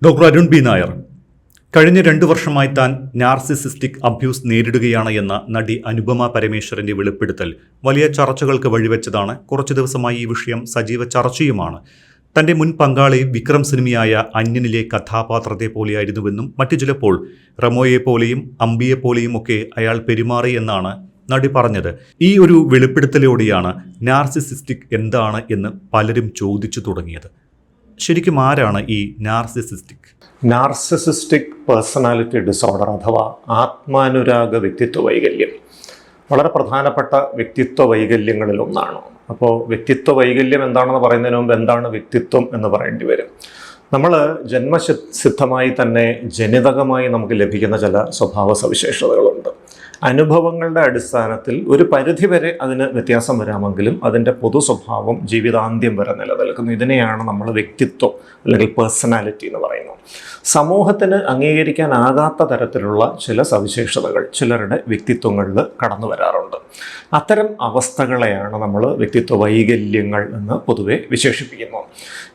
Doctor Arun B Nair, കഴിഞ്ഞ 2 വർഷമായി താൻ നാർസിസിസ്റ്റിക് അബ്യൂസ് നേരിടുകയാണ് എന്ന നടി അനുപമ പരമേശ്വരന്റെ വെളിപ്പെടുത്തൽ വലിയ ചർച്ചകൾക്ക് വഴിവെച്ചതാണ്. കുറച്ചു ദിവസമായി ഈ വിഷയം സജീവ ചർച്ചയുമാണ്. തന്റെ മുൻ പങ്കാളി വിക്രം സിനിമയായ അന്യനിലെ കഥാപാത്രത്തെ പോലെയായിരുന്നുവെന്നും മറ്റു ചിലപ്പോൾ റമോയെപ്പോലെയും അംബിയെപ്പോലെയും ഒക്കെ അയാൾ പെരുമാറി എന്നാണ് നടി പറഞ്ഞത്. ഈ ഒരു വെളിപ്പെടുത്തലോടെയാണ് നാർസിസിസ്റ്റിക് എന്താണ് എന്ന് പലരും ചോദിച്ചു തുടങ്ങിയത്. ശരിക്കും ആരാണ് ഈ നാർസിസിസ്റ്റിക്? നാർസിസിസ്റ്റിക് പേഴ്സണാലിറ്റി ഡിസോർഡർ അഥവാ ആത്മാനുരാഗ വ്യക്തിത്വ വൈകല്യം വളരെ പ്രധാനപ്പെട്ട വ്യക്തിത്വ വൈകല്യങ്ങളിൽ ഒന്നാണ്. അപ്പോൾ വ്യക്തിത്വ വൈകല്യം എന്താണെന്ന് പറയുന്നതിന് മുമ്പ് എന്താണ് വ്യക്തിത്വം എന്ന് പറയേണ്ടി വരും. നമ്മൾ ജന്മസിദ്ധമായി തന്നെ ജനിതകമായി നമുക്ക് ലഭിക്കുന്ന ചില സ്വഭാവ സവിശേഷതകളുണ്ട്. അനുഭവങ്ങളുടെ അടിസ്ഥാനത്തിൽ ഒരു പരിധിവരെ അതിന് വ്യത്യാസം വരാമെങ്കിലും അതിൻ്റെ പൊതു സ്വഭാവം ജീവിതാന്ത്യം വരെ നിലനിൽക്കുന്നു. ഇതിനെയാണ് നമ്മൾ വ്യക്തിത്വം അല്ലെങ്കിൽ പേഴ്സണാലിറ്റി എന്ന് പറയുന്നത്. സമൂഹത്തിന് അംഗീകരിക്കാനാകാത്ത തരത്തിലുള്ള ചില സവിശേഷതകൾ ചിലരുടെ വ്യക്തിത്വങ്ങളിൽ കടന്നു വരാറുണ്ട്. അത്തരം അവസ്ഥകളെയാണ് നമ്മൾ വ്യക്തിത്വ വൈകല്യങ്ങൾ എന്ന് പൊതുവെ വിശേഷിപ്പിക്കുന്നത്.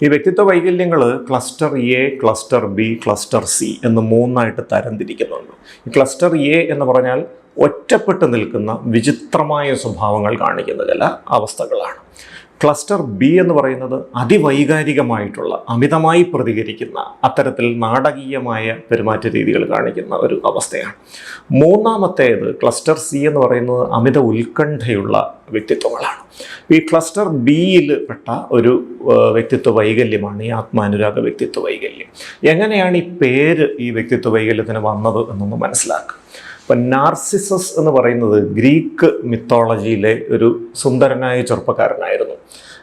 ഈ വ്യക്തിത്വ വൈകല്യങ്ങൾ cluster A, cluster B, cluster C എന്ന് 3ആയിട്ട് തരംതിരിക്കുന്നുണ്ട്. ഈ ക്ലസ്റ്റർ എ എന്ന് പറഞ്ഞാൽ ഒറ്റപ്പെട്ട് നിൽക്കുന്ന വിചിത്രമായ സ്വഭാവങ്ങൾ കാണിക്കുന്ന ചില അവസ്ഥകളാണ്. ക്ലസ്റ്റർ ബി എന്ന് പറയുന്നത് അതിവൈകാരികമായിട്ടുള്ള അമിതമായി പ്രതികരിക്കുന്ന അത്തരത്തിൽ നാടകീയമായ പെരുമാറ്റ രീതികൾ കാണിക്കുന്ന ഒരു അവസ്ഥയാണ്. 3ാമത്തേത് ക്ലസ്റ്റർ സി എന്ന് പറയുന്നത് അമിത ഉത്കണ്ഠയുള്ള വ്യക്തിത്വങ്ങളാണ്. ഈ ക്ലസ്റ്റർ ബിയിൽ പെട്ട ഒരു വ്യക്തിത്വ വൈകല്യമാണ് ഈ ആത്മാനുരാഗ വ്യക്തിത്വ വൈകല്യം. എങ്ങനെയാണ് ഈ പേര് ഈ വ്യക്തിത്വ വൈകല്യത്തിന് വന്നത് എന്നൊന്ന് മനസ്സിലാക്കുക. ഇപ്പം നാർസിസസ് എന്ന് പറയുന്നത് ഗ്രീക്ക് മിത്തോളജിയിലെ ഒരു സുന്ദരനായ ചെറുപ്പക്കാരനായിരുന്നു.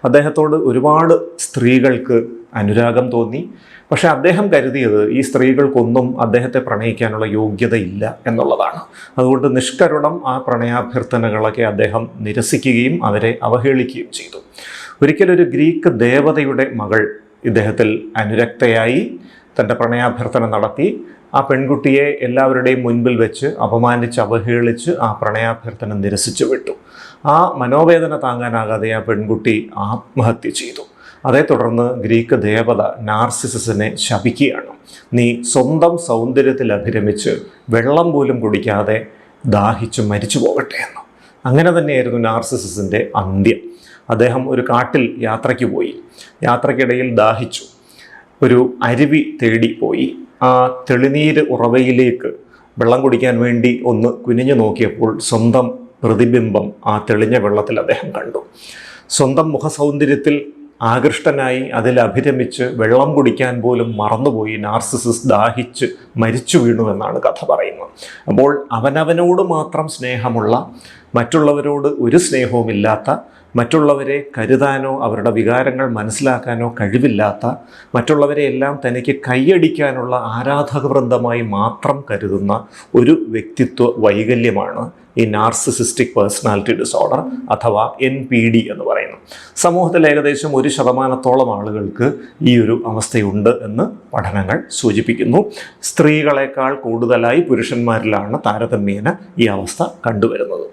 അദ്ദേഹത്തോട് ഒരുപാട് സ്ത്രീകൾക്ക് അനുരാഗം തോന്നി. പക്ഷെ അദ്ദേഹം കരുതിയത് ഈ സ്ത്രീകൾക്കൊന്നും അദ്ദേഹത്തെ പ്രണയിക്കാനുള്ള യോഗ്യതയില്ല എന്നുള്ളതാണ്. അതുകൊണ്ട് നിഷ്കരുണം ആ പ്രണയാഭ്യർത്ഥനകളൊക്കെ അദ്ദേഹം നിരസിക്കുകയും അവരെ അവഹേളിക്കുകയും ചെയ്തു. ഒരിക്കലൊരു ഗ്രീക്ക് ദേവതയുടെ മകൾ ഇദ്ദേഹത്തിൽ അനുരക്തയായി തൻ്റെ പ്രണയാഭ്യർത്ഥന നടത്തി. ആ പെൺകുട്ടിയെ എല്ലാവരുടെയും മുൻപിൽ വെച്ച് അപമാനിച്ച് അവഹേളിച്ച് ആ പ്രണയാഭ്യർത്ഥന നിരസിച്ചു വിട്ടു. ആ മനോവേദന താങ്ങാനാകാതെ ആ പെൺകുട്ടി ആത്മഹത്യ ചെയ്തു. അതേ തുടർന്ന് ഗ്രീക്ക് ദേവത നാർസിസസിനെ ശപിക്കുകയാണ്. നീ സ്വന്തം സൗന്ദര്യത്തിൽ അഭിരമിച്ച് വെള്ളം പോലും കുടിക്കാതെ ദാഹിച്ചു മരിച്ചു പോകട്ടെ എന്ന്. അങ്ങനെ തന്നെയായിരുന്നു നാർസിസസിൻ്റെ അന്ത്യം. അദ്ദേഹം ഒരു കാട്ടിൽ യാത്രയ്ക്ക് പോയി. യാത്രയ്ക്കിടയിൽ ദാഹിച്ചു. ഒരു അരുവി തേടി പോയി. ആ തെളിനീര് ഉറവയിലേക്ക് വെള്ളം കുടിക്കാൻ വേണ്ടി ഒന്ന് കുനിഞ്ഞു നോക്കിയപ്പോൾ സ്വന്തം പ്രതിബിംബം ആ തെളിഞ്ഞ വെള്ളത്തിൽ അദ്ദേഹം കണ്ടു. സ്വന്തം മുഖസൗന്ദര്യത്തിൽ ആകൃഷ്ടനായി അതിൽ അഭിരമിച്ച് വെള്ളം കുടിക്കാൻ പോലും മറന്നുപോയി നാർസിസിസ് ദാഹിച്ച് മരിച്ചു വീണുവെന്നാണ് കഥ പറയുന്നത്. അപ്പോൾ അവനവനോട് മാത്രം സ്നേഹമുള്ള, മറ്റുള്ളവരോട് ഒരു സ്നേഹവുമില്ലാത്ത, മറ്റുള്ളവരെ കരുതാനോ അവരുടെ വികാരങ്ങൾ മനസ്സിലാക്കാനോ കഴിവില്ലാത്ത, മറ്റുള്ളവരെ എല്ലാം തനിക്ക് കൈയടിക്കാനുള്ള ആരാധകവൃന്ദമായി മാത്രം കരുതുന്ന ഒരു വ്യക്തിത്വ വൈകല്യമാണ് ഈ നാർസിസിസ്റ്റിക് പേഴ്സണാലിറ്റി ഡിസോർഡർ അഥവാ NPD എന്ന് പറയുന്നത്. സമൂഹത്തിൽ ഏകദേശം 1% ആളുകൾക്ക് ഈ ഒരു അവസ്ഥയുണ്ട് എന്ന് പഠനങ്ങൾ സൂചിപ്പിക്കുന്നു. സ്ത്രീകളെക്കാൾ കൂടുതലായി പുരുഷന്മാരിലാണ് താരതമ്യേന ഈ അവസ്ഥ കണ്ടുവരുന്നത്.